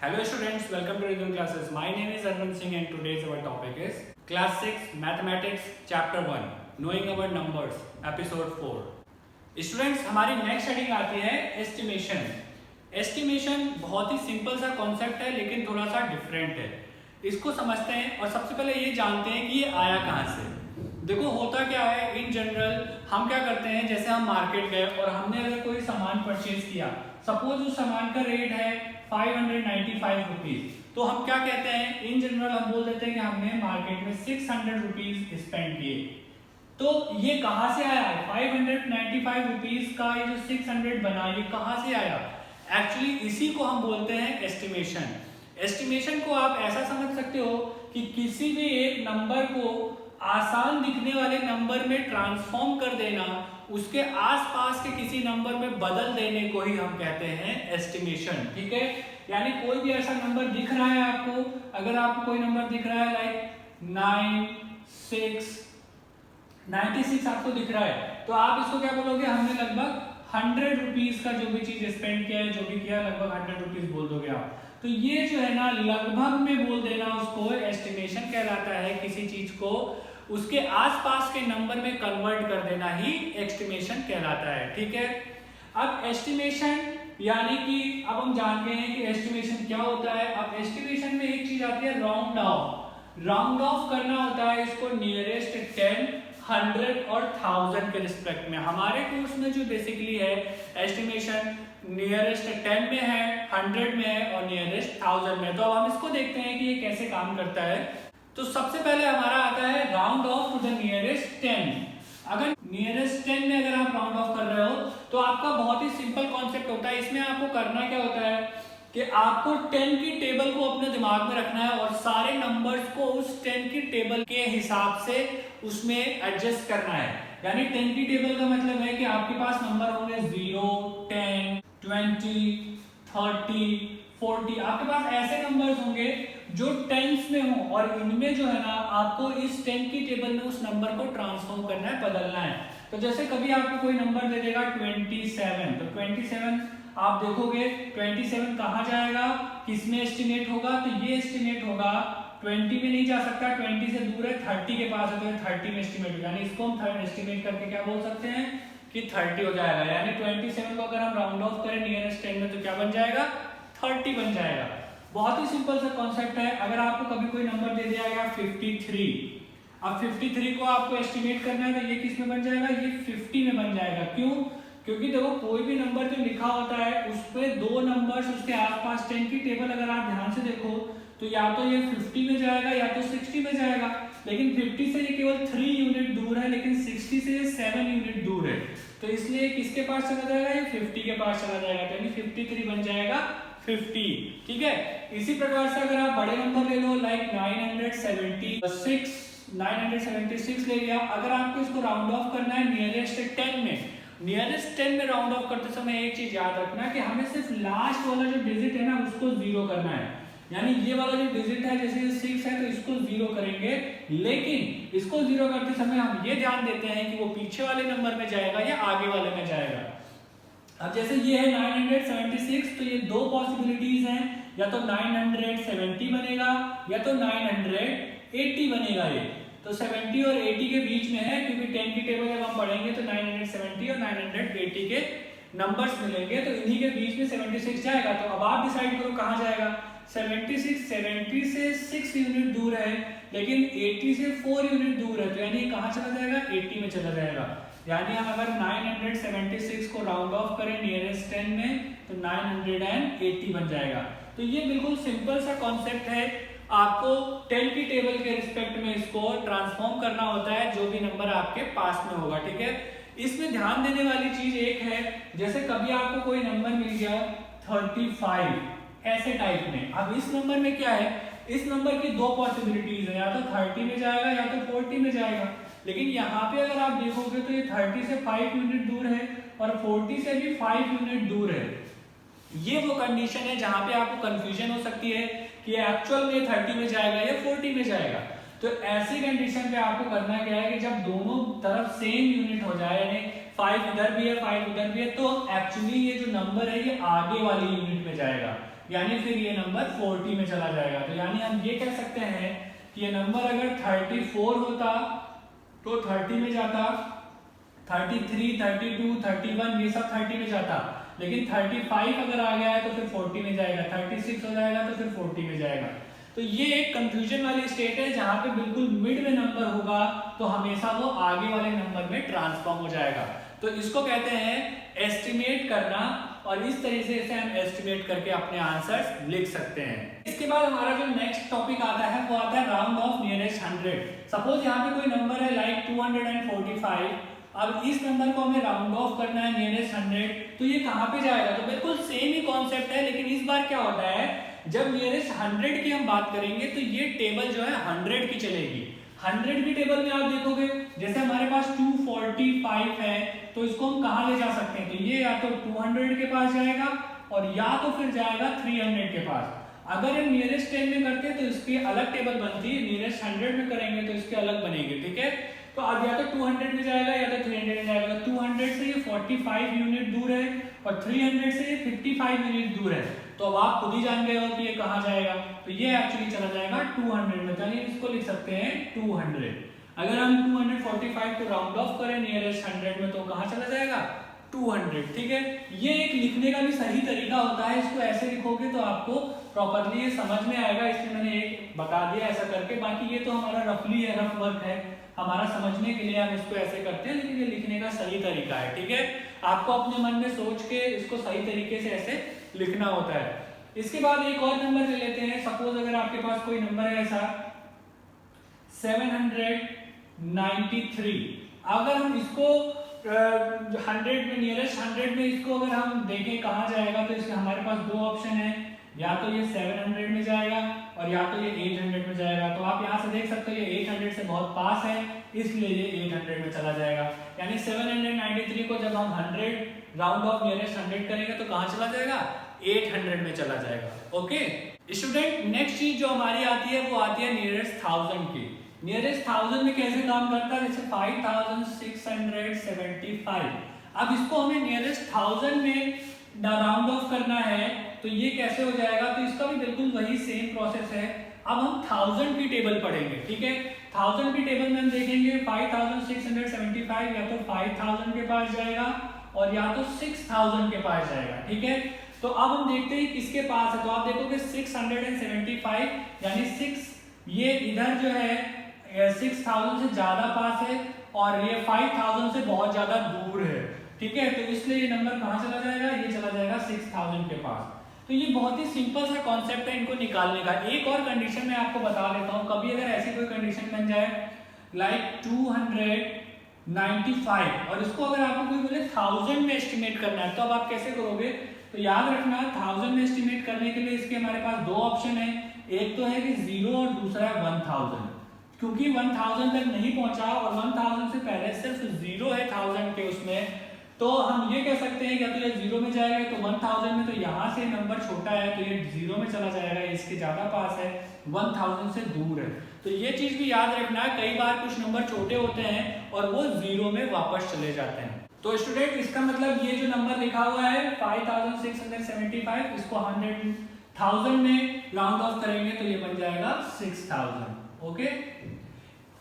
Hello students, welcome to Rhythm Classes. My name is Arvind Singh and today's our topic is Class 6 Mathematics Chapter 1 Knowing Our Numbers Episode 4. Students, हमारी next heading आती है estimation. Estimation बहुत ही simple सा concept है लेकिन थोड़ा सा different है. इसको समझते हैं और सबसे पहले ये जानते हैं कि ये आया कहाँ से. देखो होता क्या है, इन जनरल हम क्या करते हैं, जैसे हम मार्केट गए और हमने अगर कोई सामान परचेज किया, सपोज उस सामान का रेट है 595 रुपीज, तो हम क्या कहते हैं, इन जनरल हम बोल देते हैं कि हमने मार्केट में 600 रुपीज स्पेंड किए. तो ये कहाँ से आया है 595 रुपीज का, ये जो 600 बना ये कहाँ से आया. एक्चुअली इसी को हम बोलते हैं एस्टिमेशन. एस्टिमेशन को आप ऐसा समझ सकते हो कि किसी भी एक नंबर को आसान दिखने वाले नंबर में ट्रांसफॉर्म कर देना, उसके आसपास के किसी नंबर में बदल देने को ही हम कहते हैं एस्टिमेशन. ठीक है, यानी कोई भी ऐसा नंबर दिख रहा है आपको, अगर आपको कोई नंबर दिख रहा है लाइक 96 आपको दिख रहा है, तो आप इसको क्या बोलोगे, हमने लगभग 100 रुपीज का जो भी चीज स्पेंड किया है, जो भी किया लगभग 100 रुपीज बोल दोगे आप. तो ये जो है ना लगभग में बोल देना, उसको एस्टिमेशन कहलाता है. किसी चीज को उसके आसपास के नंबर में कन्वर्ट कर देना ही एस्टिमेशन कहलाता है. ठीक है, अब एस्टिमेशन यानी कि अब हम जानते हैं कि एस्टिमेशन क्या होता है. अब एस्टिमेशन में एक चीज आती है राउंड ऑफ. राउंड ऑफ करना होता है इसको नियरेस्ट 10, 100 और 1000 के रिस्पेक्ट में. हमारे कोर्स में जो बेसिकली है एस्टिमेशन नियरेस्ट 10 में है, 100 में है और नियरेस्ट 1000 में. तो अब हम इसको देखते हैं कि ये कैसे काम करता है. तो सबसे पहले हमारा आता है round off to the nearest 10. अगर नियरेस्ट 10 में अगर आप राउंड ऑफ कर रहे हो तो आपका बहुत ही सिंपल कॉन्सेप्ट होता है. इसमें आपको करना क्या होता है कि आपको 10 की टेबल को अपने दिमाग में रखना है और सारे नंबर्स को उस 10 की टेबल के हिसाब से उसमें एडजस्ट करना है. यानी 10 की टेबल का मतलब है कि आपके पास नंबर होंगे 0, 10, 20, 30, 40. आपके पास ऐसे नंबर्स होंगे जो टेंस में हो और इनमें जो है ना आपको इस 10 की टेबल में उस नंबर को ट्रांसफॉर्म करना है, बदलना है. तो जैसे कभी आपको कोई नंबर दे देगा 27, तो 27 आप देखोगे 27 कहाँ जाएगा, किसमें एस्टिमेट होगा, तो ये एस्टिमेट होगा 20 में नहीं जा सकता, 20 से दूर है, 30 के पास है तो 30 में एस्टिमेट होगा. यानी इसको हम थर्ड एस्टिमेट करके क्या बोल सकते हैं कि 30 हो जाएगा. यानी 27 को अगर हम राउंड ऑफ करें नियरेस्ट 10 में तो क्या बन जाएगा, 30 बन जाएगा. बहुत ही सिंपल सा कॉन्सेप्ट है. अगर आपको कभी कोई नंबर दे दिया गया 53, अब 53 को आपको एस्टिमेट करना है तो ये किस में बन जाएगा, ये 50 में बन जाएगा. क्यों, क्योंकि देखो कोई भी नंबर जो लिखा होता है उस पे दो नंबर्स उसके आसपास 10 की टेबल अगर आप ध्यान से देखो तो या तो ये 50 में जाएगा या तो 60 में जाएगा. लेकिन 50 से ये केवल 3 यूनिट दूर है, लेकिन 60 से 7 यूनिट दूर है. तो इसलिए किसके पास चला जाएगा, ये 50 के पास चला जाएगा. तो यानी 53 बन जाएगा 50. ठीक है, इसी प्रकार से अगर आप बड़े नंबर ले लो लाइक 976 ले लिया. अगर आपको इसको राउंड ऑफ करना है नियरेस्ट 10 में, नियरेस्ट 10 में राउंड ऑफ करते समय एक चीज याद रखना कि हमें सिर्फ लास्ट वाला जो डिजिट है ना उसको 0 करना है. यानी ये वाला जो डिजिट है जैसे 6 है तो इसको 0 करेंगे, लेकिन इसको 0 करते समय हम ये ध्यान देते हैं कि वो पीछे वाले नंबर में जाएगा या आगे वाले में जाएगा. अब जैसे ये है 976, तो ये दो पॉसिबिलिटीज हैं, या तो 970 बनेगा या तो 980 बनेगा. ये तो 70 और 80 के बीच में है, क्योंकि 10 की टेबल जब हम पढ़ेंगे तो 970 और 980 के नंबर्स मिलेंगे, तो इन्हीं के बीच में 76 जाएगा. तो अब आप डिसाइड करो कहाँ जाएगा. 76 70 से 6 यूनिट दूर है, लेकिन 80 से 4 यूनिट दूर है, तो यानी कहाँ चला जाएगा, 80 में चला जाएगा. यानी हम अगर 976 को राउंड ऑफ करें नियरेस्ट 10 में तो 980 बन जाएगा. तो ये बिल्कुल सिंपल सा कॉन्सेप्ट है. आपको 10 की टेबल के रिस्पेक्ट में इसको ट्रांसफॉर्म करना होता है जो भी नंबर आपके पास में होगा. ठीक है, इसमें ध्यान देने वाली चीज एक है, जैसे कभी आपको कोई नंबर मिल गया 35 ऐसे टाइप में. अब इस नंबर में क्या है, इस नंबर की दो पॉसिबिलिटीज है, या तो 30 में जाएगा या तो 40 में जाएगा. लेकिन यहाँ पे अगर आप देखोगे तो ये 30 से 5 यूनिट दूर है और 40 से भी 5 यूनिट दूर है. ये वो कंडीशन है जहां पे आपको कंफ्यूजन हो सकती है कि एक्चुअल में 30 में जाएगा या 40 में जाएगा. तो ऐसी कंडीशन पे आपको करना क्या है कि जब दोनों तरफ सेम यूनिट हो जाए, यानी 5 इधर भी है 5 इधर भी है, तो एक्चुअली ये जो नंबर है ये आगे वाली यूनिट में जाएगा. यानी फिर ये नंबर 40 में चला जाएगा। तो यानी हम ये कह सकते हैं कि ये नंबर अगर 34 होता तो 30 में जाता, 33, 32, 31 ये सब 30 में जाता, लेकिन 35 अगर आ गया है तो फिर 40 में जाएगा, 36 हो जाएगा तो फिर 40 में जाएगा। तो ये एक कंफ्यूजन वाली स्टेट है जहां पे बिल्कुल मिड में नंबर होगा तो हमेशा वो आगे वाले नंबर में ट्रांसफॉर्म हो जाएगा। तो इसको कहते हैं एस्टिमेट करना, और इस तरीके से हम एस्टिमेट करके अपने आंसर्स लिख सकते हैं। इसके बाद हमारा जो नेक्स्ट टॉपिक आता है वो आता है राउंड ऑफ नियरेस्ट 100। सपोज यहाँ पे कोई नंबर है लाइक 245, अब इस नंबर को हमें राउंड ऑफ करना है नियरेस्ट 100, तो ये कहाँ पे जाएगा? तो बिल्कुल सेम ही कॉन्सेप्ट है, लेकिन इस बार क्या होता है जब नियरेस्ट 100 की हम बात करेंगे तो ये टेबल जो है 100 की चलेगी। 100 की टेबल में आप देखोगे जैसे हमारे पास 245 है तो इसको हम कहाँ ले जा सकते हैं? तो ये या तो 200 के पास जाएगा और या तो फिर जाएगा 300 के पास। अगर हम नियरेस्ट 10 में करते हैं तो इसकी अलग टेबल बनती है, नियरेस्ट 100 में करेंगे तो इसके अलग बनेगी, ठीक है। तो अब या तो 200 में जाएगा या तो 300 में जाएगा। 200 से ये 45 यूनिट दूर है और 300 से ये 55 यूनिट दूर है, तो अब आप खुद ही जान गए हो कि ये कहाँ जाएगा। तो ये एक्चुअली चला जाएगा 200 में, चलिए इसको लिख सकते हैं 200। अगर हम 245 को राउंड ऑफ करें नियरेस्ट 100 में तो कहाँ चला जाएगा? 200, ठीक है। ये एक लिखने का भी सही तरीका होता है, इसको ऐसे लिखोगे तो आपको प्रॉपर्ली ये समझ में आएगा, इसलिए मैंने एक बता दिया ऐसा करके। बाकी ये तो हमारा रफली है, रफ वर्क है, हमारा समझने के लिए हम इसको ऐसे करते हैं, लेकिन ये लिखने का सही तरीका है, ठीक है। आपको अपने मन में सोच के इसको सही तरीके से ऐसे लिखना होता है। इसके बाद एक और नंबर ले लेते हैं। सपोज अगर आपके पास कोई नंबर है ऐसा 793, अगर हम इसको 100 में नियरेस्ट 100 में इसको अगर हम देखें कहाँ जाएगा तो इसके हमारे पास दो ऑप्शन है, या तो ये 700 में जाएगा और या तो ये 800 में जाएगा। तो आप यहाँ से देख सकते हो ये 800 से बहुत पास है, इसलिए ये 800 में चला जाएगा। यानी 793 को जब हम 100 राउंड ऑफ नियरेस्ट 100 करेंगे तो कहाँ चला जाएगा? 800 में चला जाएगा। ओके स्टूडेंट, नेक्स्ट चीज जो हमारी आती है वो आती है नियरेस्ट 1000 की। नियरेस्ट 1000 में कैसे काम करता है? जैसे 5675, अब इसको हमें नियरेस्ट 1000 में राउंड ऑफ करना है तो ये कैसे हो जाएगा? तो इसका भी बिल्कुल वही सेम प्रोसेस है। अब हम 1000 की टेबल पढ़ेंगे, ठीक है। 1000 की टेबल में हम देखेंगे 5675 या तो 5000 के पास जाएगा और या तो 6000 के पास जाएगा, ठीक है। तो अब हम देखते हैं किसके पास है। तो आप देखोगे 675 यानी 6 ये इधर जो है 6000 से ज्यादा पास है और ये 5000 से बहुत ज्यादा दूर है, ठीक है। तो इसलिए ये नंबर कहाँ चला जाएगा? ये चला जाएगा 6000 के पास। तो ये बहुत ही सिंपल सा कॉन्सेप्ट है इनको निकालने का। एक और कंडीशन मैं आपको बता देता हूँ, कभी अगर ऐसी कोई कंडीशन बन जाए लाइक 295 और इसको अगर आपको कोई बोले 1000 में एस्टिमेट करना है तो अब आप कैसे करोगे? तो याद रखना 1000 में एस्टिमेट करने के लिए इसके हमारे पास दो ऑप्शन है, एक तो है कि 0 और दूसरा है 1000। क्योंकि 1000 तक नहीं पहुंचा और 1000 से पहले सिर्फ 0 है 1000 के उसमें, तो हम ये कह सकते हैं कि तो ये 0 में जाएगा तो 1000 में, तो यहाँ से नंबर छोटा है तो ये 0 में चला जाएगा, इसके ज्यादा पास है, 1000 से दूर है। तो ये चीज भी याद रखना, कई बार कुछ नंबर छोटे होते हैं और वो 0 में वापस चले जाते हैं। तो स्टूडेंट इसका मतलब ये जो नंबर लिखा हुआ है 5675, इसको 1000 में राउंड ऑफ करेंगे तो ये बन जाएगा 6000। ओके,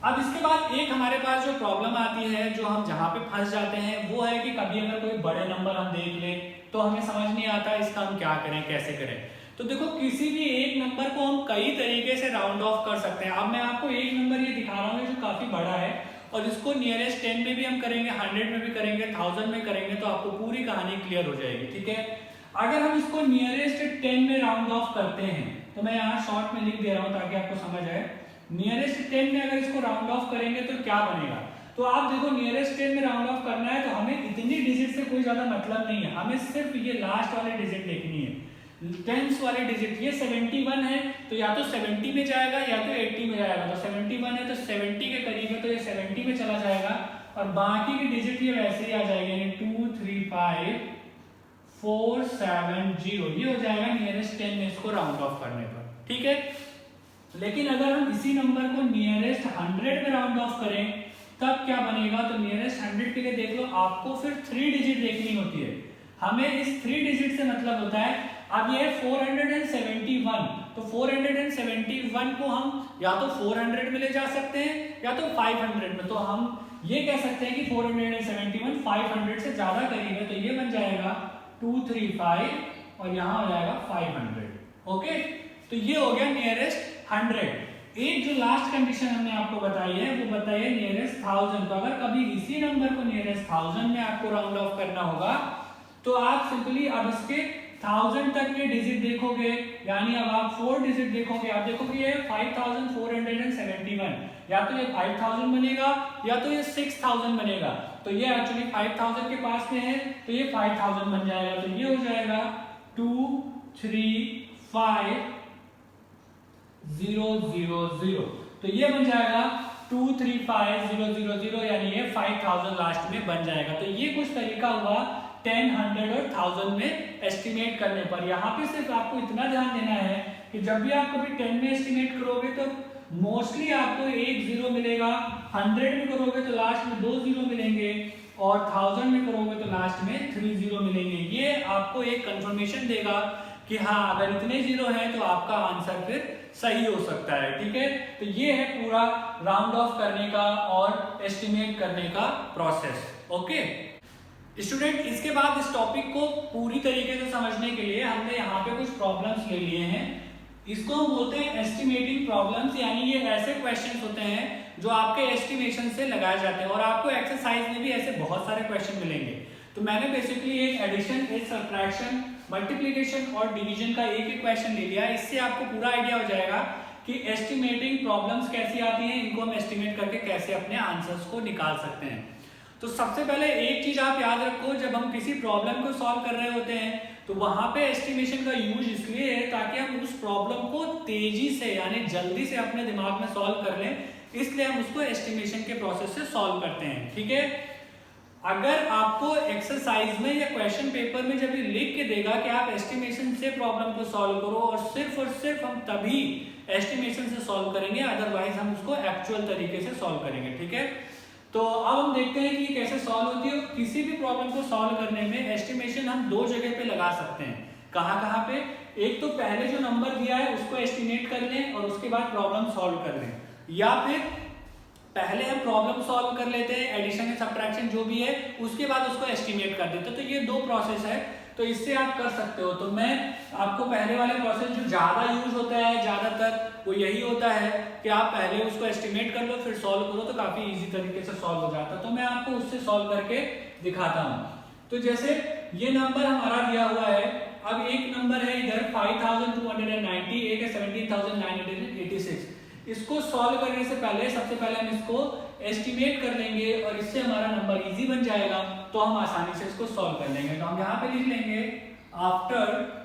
अब इसके बाद एक हमारे पास जो प्रॉब्लम आती है, जो हम जहां पे फंस जाते हैं, वो है कि कभी अगर कोई बड़े नंबर हम देख लें तो हमें समझ नहीं आता इसका हम क्या करें, कैसे करें। तो देखो किसी भी एक नंबर को हम कई तरीके से राउंड ऑफ कर सकते हैं। अब मैं आपको एक नंबर ये दिखा रहा हूँ जो काफी बड़ा है और इसको नियरेस्ट 10 में भी हम करेंगे, 100 में भी करेंगे, 1000 में करेंगे तो आपको पूरी कहानी क्लियर हो जाएगी, ठीक है। अगर हम इसको नियरेस्ट 10 में राउंड ऑफ करते हैं तो मैं यहाँ शॉर्ट में लिख दे रहा हूँ ताकि आपको समझ आए। नियरेस्ट 10 में अगर इसको राउंड ऑफ करेंगे तो क्या बनेगा? तो आप देखो नियरेस्ट 10 में राउंड ऑफ करना है तो हमें इतनी डिजिट से कोई ज्यादा मतलब नहीं है, हमें सिर्फ ये लास्ट वाले डिजिट देखनी है, टेंस वाले डिजिट। ये 71 है तो या तो 70 में जाएगा या तो 80 में जाएगा। तो 71 है तो 70 के करीब है तो ये 70 में चला जाएगा और बाकी की डिजिट ये वैसे ही आ जाएगी, 2 3 5 4 7 0, ये हो जाएगा नियरेस्ट 10 में इसको राउंड ऑफ करने पर, ठीक है। लेकिन अगर हम इसी नंबर को नियरेस्ट 100 में राउंड ऑफ करें तब क्या बनेगा? तो नियरेस्ट 100 के लिए देख लो, आपको फिर 3 डिजिट देखनी होती है। हमें इस 3 डिजिट से मतलब होता है अब ये 471, तो 471 को हम या तो 400 में ले जा सकते हैं या तो 500 में। तो हम ये कह सकते हैं कि 471 500 से ज्यादा करीब है, तो ये बन जाएगा 235 और यहाँ हो जाएगा 500। ओके, तो ये हो गया नियरेस्ट 100। एक जो लास्ट कंडीशन हमने आपको बताई है वो बताइए नियरेस्ट 1000। तो अगर कभी इसी नंबर को नियरेस्ट 1000 में आपको राउंड ऑफ करना होगा तो आप सिंपली अब इसके 1000 तक के डिजिट देखोगे, यानी अब आप 4 डिजिट देखोगे, आप देखोगे ये 5471, या तो ये 5000 बनेगा या तो ये 6000 बनेगा। तो ये एक्चुअली 5000 के पास में है तो ये 5000 बन जाएगा। तो ये हो जाएगा 235000। तो ये बन जाएगा 235000, यानी ये 5000 लास्ट में बन जाएगा। तो ये कुछ तरीका हुआ 10, 100 और 1000 में एस्टिमेट करने पर। यहाँ पे सिर्फ आपको इतना ध्यान देना है कि जब भी आप कभी 10 में एस्टिमेट करोगे तो मोस्टली आपको एक जीरो मिलेगा, 100 में करोगे तो लास्ट में 2 जीरो मिलेंगे और 1000 में करोगे तो लास्ट में 3 जीरो मिलेंगे। ये आपको एक कंफर्मेशन देगा कि हाँ अगर इतने जीरो हैं तो आपका आंसर फिर सही हो सकता है। ठीक है, तो ये है पूरा राउंड ऑफ करने का और एस्टिमेट करने का प्रोसेस। ओके स्टूडेंट, इसके बाद इस टॉपिक को पूरी तरीके से समझने के लिए हमने यहाँ पे कुछ प्रॉब्लम्स ले लिए हैं। इसको हम बोलते हैं एस्टिमेटिंग प्रॉब्लम्स, यानी ये ऐसे क्वेश्चंस होते हैं जो आपके एस्टिमेशन से लगाए जाते हैं। और आपको एक्सरसाइज में भी ऐसे बहुत सारे क्वेश्चन मिलेंगे। तो मैंने बेसिकली एक एडिशन, एक सब्ट्रैक्शन, मल्टीप्लिकेशन और डिवीजन का एक ही क्वेश्चन ले लिया। इससे आपको पूरा आइडिया हो जाएगा कि एस्टिमेटिंग प्रॉब्लम्स कैसी आती हैं, इनको हम एस्टिमेट करके कैसे अपने आंसर्स को निकाल सकते हैं। तो सबसे पहले एक चीज आप याद रखो, जब हम किसी प्रॉब्लम को सॉल्व कर रहे होते हैं तो वहां पे एस्टिमेशन का यूज इसलिए है ताकि हम उस प्रॉब्लम को तेजी से यानी जल्दी से अपने दिमाग में सॉल्व कर लें, इसलिए हम उसको एस्टिमेशन के प्रोसेस से सॉल्व करते हैं। ठीक है, अगर आपको एक्सरसाइज में या क्वेश्चन पेपर में जब ये लिख के देगा कि आप एस्टिमेशन से प्रॉब्लम को सॉल्व करो और सिर्फ हम तभी एस्टिमेशन से सॉल्व करेंगे, अदरवाइज हम उसको एक्चुअल तरीके से सॉल्व करेंगे। ठीक है, तो अब हम देखते हैं कि कैसे सॉल्व होती है। किसी भी प्रॉब्लम को सॉल्व करने में एस्टिमेशन हम दो जगह पे लगा सकते हैं। कहाँ पे? एक तो पहले जो नंबर दिया है उसको एस्टिमेट कर लें और उसके बाद प्रॉब्लम सॉल्व कर लें, या फिर पहले हम प्रॉब्लम सॉल्व कर लेते हैं, एडिशन या सब्ट्रैक्शन जो भी है, उसके बाद उसको एस्टिमेट कर देते हैं। तो ये दो प्रोसेस है, तो इससे आप कर सकते हो। तो मैं आपको पहले वाले प्रोसेस जो ज्यादा यूज होता है ज्यादातर वो यही होता है कि आप पहले उसको एस्टिमेट कर लो फिर सॉल्व करो, तो काफी इजी तरीके से सॉल्व हो जाता है। तो मैं आपको उससे सॉल्व करके दिखाता हूँ। तो जैसे ये नंबर हमारा दिया हुआ है, अब एक नंबर है इधर 5290, एक है 17986। इसको सॉल्व करने से पहले सबसे पहले हम इसको एस्टिमेट कर लेंगे और इससे हमारा नंबर इजी बन जाएगा, तो हम आसानी से इसको सॉल्व कर लेंगे। तो हम यहाँ पे लिख लेंगे आफ्टर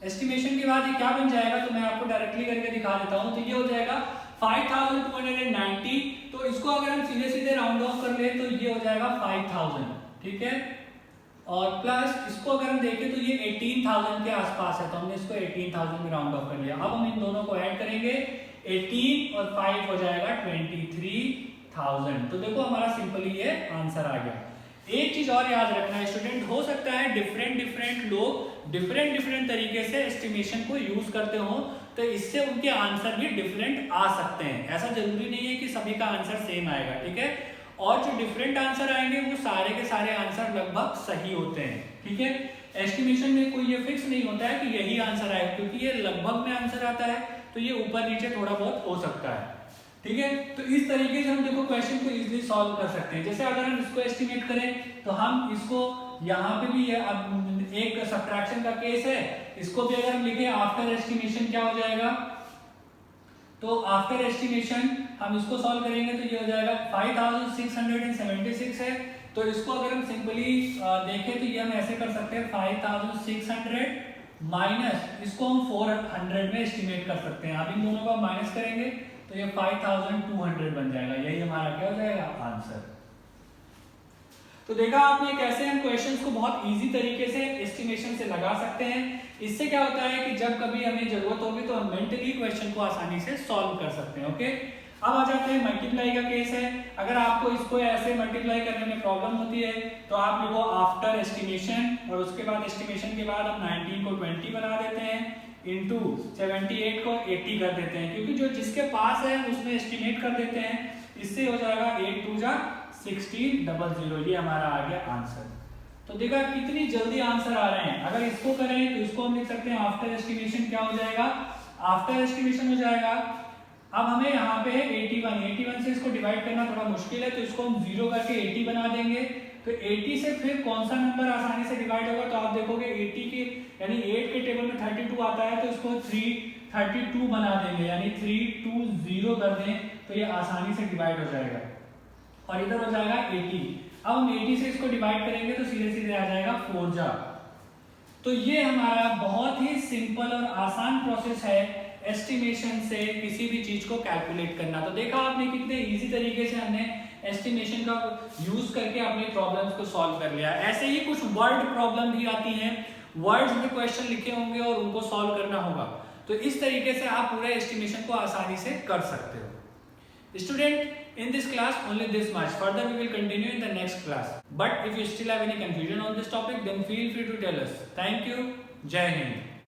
एस्टिमेशन के बाद ये क्या बन जाएगा, तो मैं आपको डायरेक्टली करके दिखा देता हूँ। तो ये हो जाएगा 5290, तो इसको अगर हम सीधे सीधे राउंड ऑफ कर ले तो ये हो जाएगा 5000। ठीक है, और प्लस इसको अगर हम देखें तो ये 18000 के आसपास है, तो हमने इसको 18000 में राउंड ऑफ कर लिया। अब हम इन दोनों को ऐड करेंगे, 18 और 5 हो जाएगा 23000। तो देखो हमारा सिंपली ये आंसर आ गया। एक चीज और याद रखना है स्टूडेंट, हो सकता है डिफरेंट लोग डिफरेंट तरीके से एस्टिमेशन को यूज करते हो, तो इससे उनके आंसर भी डिफरेंट आ सकते हैं। ऐसा जरूरी नहीं है कि सभी का आंसर सेम आएगा। ठीक है, और जो डिफरेंट आंसर आएंगे वो सारे के सारे आंसर लगभग सही होते हैं। ठीक है, एस्टिमेशन में कोई ये फिक्स नहीं होता है कि यही आंसर आएगा, क्योंकि ये लगभग में आंसर आता है, तो ये ऊपर नीचे थोड़ा बहुत हो सकता है। ठीक है, तो इस तरीके से हम देखो क्वेश्चन को इजीली सॉल्व कर सकते हैं। जैसे अगर हम इसको एस्टिमेट करें तो हम इसको यहाँ पे भी अब एक सब्ट्रैक्शन का केस है, इसको भी अगर हम लिखें आफ्टर एस्टिमेशन क्या हो जाएगा, तो आफ्टर एस्टिमेशन हम इसको सॉल्व करेंगे तो ये हो जाएगा 5676 है। तो इसको अगर हम सिंपली देखें तो ये हम ऐसे कर सकते हैं 5600 माइनस इसको हम 400 में एस्टिमेट कर सकते हैं। अब इन दोनों को माइनस करेंगे तो ये 5200 बन जाएगा, यही हमारा क्या हो जाएगा आंसर। तो देखा आपने कैसे हम क्वेश्चंस को बहुत इजी तरीके से एस्टिमेशन से लगा सकते हैं। इससे क्या होता है कि जब कभी हमें जरूरत होगी तो हम मेंटली क्वेश्चन को आसानी से सॉल्व कर सकते हैं। ओके, अब आ जाते हैं मल्टीप्लाई का केस है। अगर आपको इसको ऐसे मल्टीप्लाई करने में प्रॉब्लम होती है तो आप लिखो आफ्टर एस्टिमेशन, और उसके बाद एस्टिमेशन के बाद हम 19 को 20 बना देते हैं, इनटू 78 को 80 कर देते हैं, क्योंकि जो जिसके पास है उसमें एस्टिमेट कर देते हैं। इससे हो जाएगा 8 2 जा 1600, ये हमारा आ गया आंसर। तो देखा कितनी जल्दी आंसर आ रहे हैं। अगर इसको करें तो इसको हम लिख सकते हैं आफ्टर एस्टिमेशन क्या हो जाएगा, आफ्टर एस्टिमेशन हो जाएगा। अब हमें यहाँ पे 81 से इसको डिवाइड करना थोड़ा मुश्किल है, तो इसको हम 0 करके 80 बना देंगे। तो 80 से फिर कौन सा नंबर आसानी से डिवाइड होगा, तो आप देखोगे 80 के यानी 8 के टेबल में 32 आता है, तो इसको 332 बना देंगे, यानी 320 कर दें तो ये आसानी से डिवाइड हो जाएगा। और इधर हो जाएगा 80। अब हम 80 से इसको डिवाइड करेंगे तो सीधे सीधे आ जाएगा 4 जा। तो ये हमारा बहुत ही सिंपल और आसान प्रोसेस है एस्टिमेशन से किसी भी चीज को कैलकुलेट करना। तो देखा आपने कितने इजी तरीके से हमने एस्टिमेशन का यूज करके अपने प्रॉब्लम्स को सॉल्व कर लिया। ऐसे ही कुछ वर्ड प्रॉब्लम भी आती हैं, वर्ड्स में क्वेश्चन लिखे होंगे और उनको सॉल्व करना होगा। तो इस तरीके से आप पूरे एस्टिमेशन को आसानी से कर सकते हो। Student, in this class only this much. Further we will continue in the next class. But if you still have any confusion on this topic, then feel free to tell us. Thank you. Jai Hind.